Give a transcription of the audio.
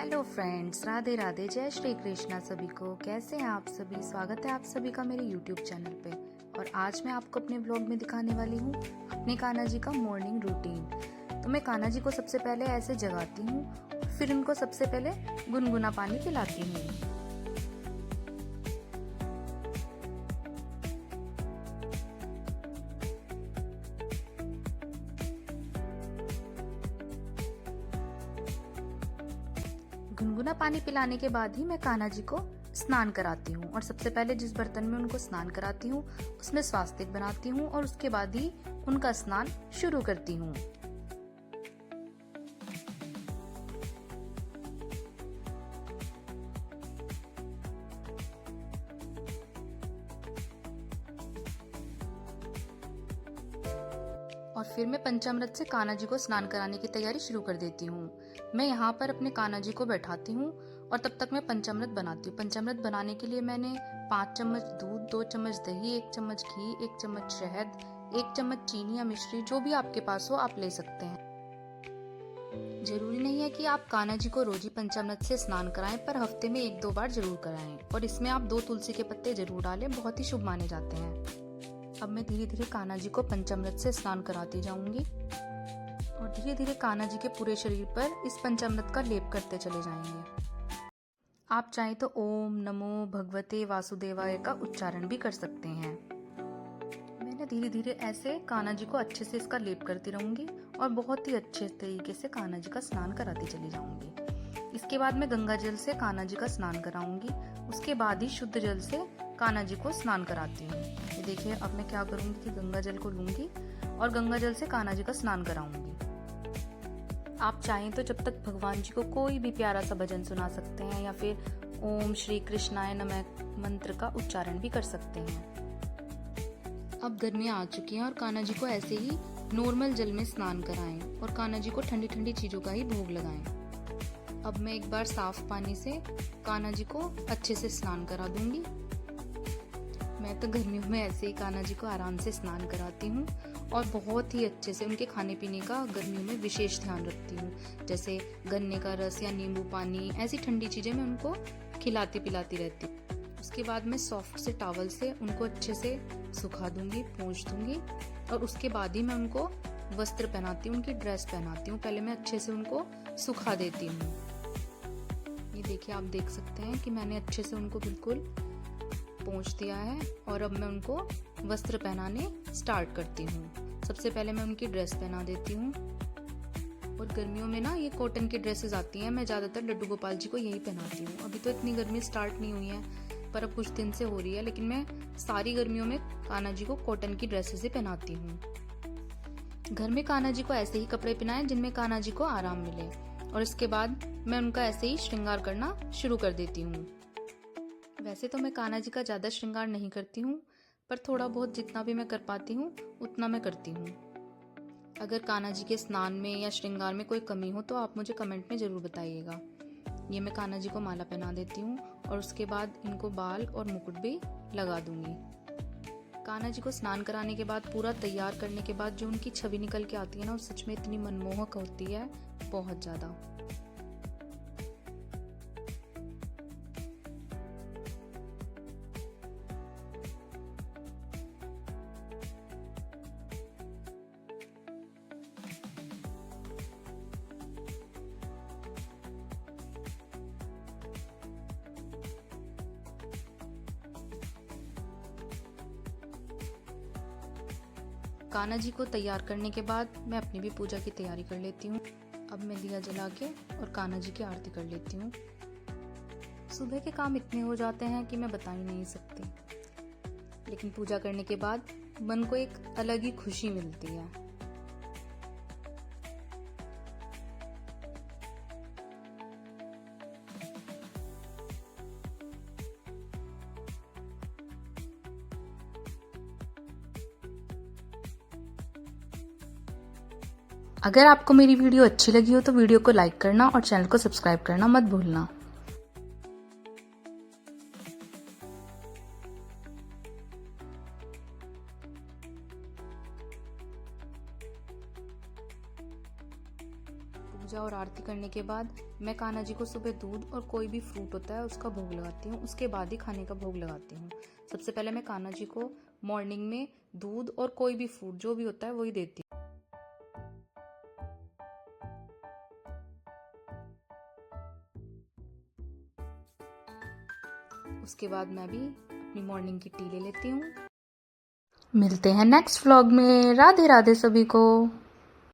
Hello friends, Radhe Radhe, जय श्री कृष्णा सभी को। कैसे हैं आप सभी? स्वागत है आप सभी का मेरे यूट्यूब चैनल पे। और आज मैं आपको अपने ब्लॉग में दिखाने वाली हूँ अपने कान्हा जी का मॉर्निंग रूटीन। तो मैं कान्हा जी को सबसे पहले ऐसे जगाती हूँ, फिर उनको सबसे पहले गुनगुना पानी पिलाती हूँ। गुनगुना पानी पिलाने के बाद ही मैं कान्हा जी को स्नान कराती हूँ। और सबसे पहले जिस बर्तन में उनको स्नान कराती हूँ उसमें स्वास्तिक बनाती हूँ और उसके बाद ही उनका स्नान शुरू करती हूँ। और फिर मैं पंचामृत से कान्हा जी को स्नान कराने की तैयारी शुरू कर देती हूँ। मैं यहाँ पर अपने कान्हा जी को बैठाती हूँ और तब तक मैं पंचामृत बनाती हूँ। पंचामृत बनाने के लिए मैंने 5 चम्मच दूध, 2 चम्मच दही, 1 चम्मच घी, 1 चम्मच शहद, 1 चम्मच चीनी या मिश्री, जो भी आपके पास हो आप ले सकते हैं। जरूरी नहीं है कि आप कान्हा जी को रोज ही पंचामृत से स्नान कराएं, पर हफ्ते में 1-2 बार जरूर कराएं। और इसमें आप 2 तुलसी के पत्ते जरूर डालें, बहुत ही शुभ माने जाते हैं। अब मैं धीरे धीरे कान्हा जी को पंचामृत से स्नान कराती जाऊंगी और धीरे धीरे कान्हा जी के पूरे शरीर पर इस पंचामृत का लेप करते चले जाएंगे। आप चाहें तो ओम नमो भगवते वासुदेवाय का उच्चारण भी कर सकते हैं। मैं धीरे धीरे ऐसे कान्हा जी को अच्छे से इसका लेप करती रहूंगी और बहुत ही अच्छे तरीके से कान्हा जी का स्नान कराती चली जाऊंगी। इसके बाद मैं गंगा जल से कान्हा जी का स्नान कराऊंगी। उसके बाद ही शुद्ध जल से कान्हा जी को स्नान कराती हूँ। ये देखिए, अब मैं क्या करूंगी कि गंगा जल को लूंगी और गंगा जल से कान्हा जी का स्नान कराऊंगी। आप चाहें तो जब तक भगवान जी को कोई भी प्यारा सा भजन सुना सकते हैं या फिर ओम श्री कृष्णाय नमः मंत्र का उच्चारण भी कर सकते हैं। अब गर्मियाँ आ चुकी हैं और कान्हा जी को ऐसे ही नॉर्मल जल में स्नान कराएं और कान्हा जी को ठंडी ठंडी चीजों का ही भोग लगाएं। अब मैं एक बार साफ पानी से कान्हा जी को अच्छे से स्नान करा दूंगी। मैं तो गर्मियों में ऐसे ही कान्हा जी को आराम से स्नान कराती हूँ और बहुत ही अच्छे से उनके खाने पीने का गर्मियों में विशेष ध्यान रखती हूँ। जैसे गन्ने का रस या नींबू पानी, ऐसी ठंडी चीजें मैं उनको खिलाती पिलाती रहती हूँ। उसके बाद मैं सॉफ्ट से टॉवल से उनको अच्छे से सुखा दूंगी, पोंछ दूंगी और उसके बाद ही मैं उनको वस्त्र पहनाती हूँ, उनकी ड्रेस पहनाती हूँ। पहले मैं अच्छे से उनको सुखा देती हूँ। ये देखिए, आप देख सकते हैं कि मैंने अच्छे से उनको बिल्कुल पोंछ दिया है और अब मैं उनको वस्त्र पहनाने स्टार्ट करती हूँ। सबसे पहले मैं उनकी ड्रेस पहना देती हूँ। और गर्मियों में ना ये कॉटन की ड्रेसेस आती हैं, मैं ज्यादातर लड्डू गोपाल जी को यही पहनाती हूँ। अभी तो इतनी गर्मी स्टार्ट नहीं हुई है, पर अब कुछ दिन से हो रही है, लेकिन मैं सारी गर्मियों में कान्हा जी को कॉटन की ड्रेसेस ही पहनाती हूँ। घर में कान्हा जी को ऐसे ही कपड़े पहनाएं जिनमें कान्हा जी को आराम मिले। और इसके बाद मैं उनका ऐसे ही श्रृंगार करना शुरू कर देती हूँ। वैसे तो मैं कान्हा जी का ज्यादा श्रृंगार नहीं करती हूँ, पर थोड़ा बहुत जितना भी मैं कर पाती हूँ उतना मैं करती हूँ। अगर कान्हा जी के स्नान में या श्रृंगार में कोई कमी हो तो आप मुझे कमेंट में जरूर बताइएगा। ये मैं कान्हा जी को माला पहना देती हूँ और उसके बाद इनको बाल और मुकुट भी लगा दूंगी। कान्हा जी को स्नान कराने के बाद, पूरा तैयार करने के बाद जो उनकी छवि निकल के आती है ना, वो सच में इतनी मनमोहक होती है, बहुत ज्यादा। कान्हा जी को तैयार करने के बाद मैं अपनी भी पूजा की तैयारी कर लेती हूँ। अब मैं दिया जला के और कान्हा जी की आरती कर लेती हूँ। सुबह के काम इतने हो जाते हैं कि मैं बता ही नहीं सकती, लेकिन पूजा करने के बाद मन को एक अलग ही खुशी मिलती है। अगर आपको मेरी वीडियो अच्छी लगी हो तो वीडियो को लाइक करना और चैनल को सब्सक्राइब करना मत भूलना। पूजा और आरती आरती करने के बाद मैं कान्हा जी को सुबह दूध और कोई भी फ्रूट होता है उसका भोग लगाती हूँ। उसके बाद ही खाने का भोग लगाती हूँ। सबसे पहले मैं कान्हा जी को मॉर्निंग में दूध और कोई भी फ्रूट जो भी होता है वही देती हूँ। उसके बाद मैं भी अपनी मॉर्निंग की टी ले लेती हूँ। मिलते हैं नेक्स्ट व्लॉग में। राधे राधे सभी को।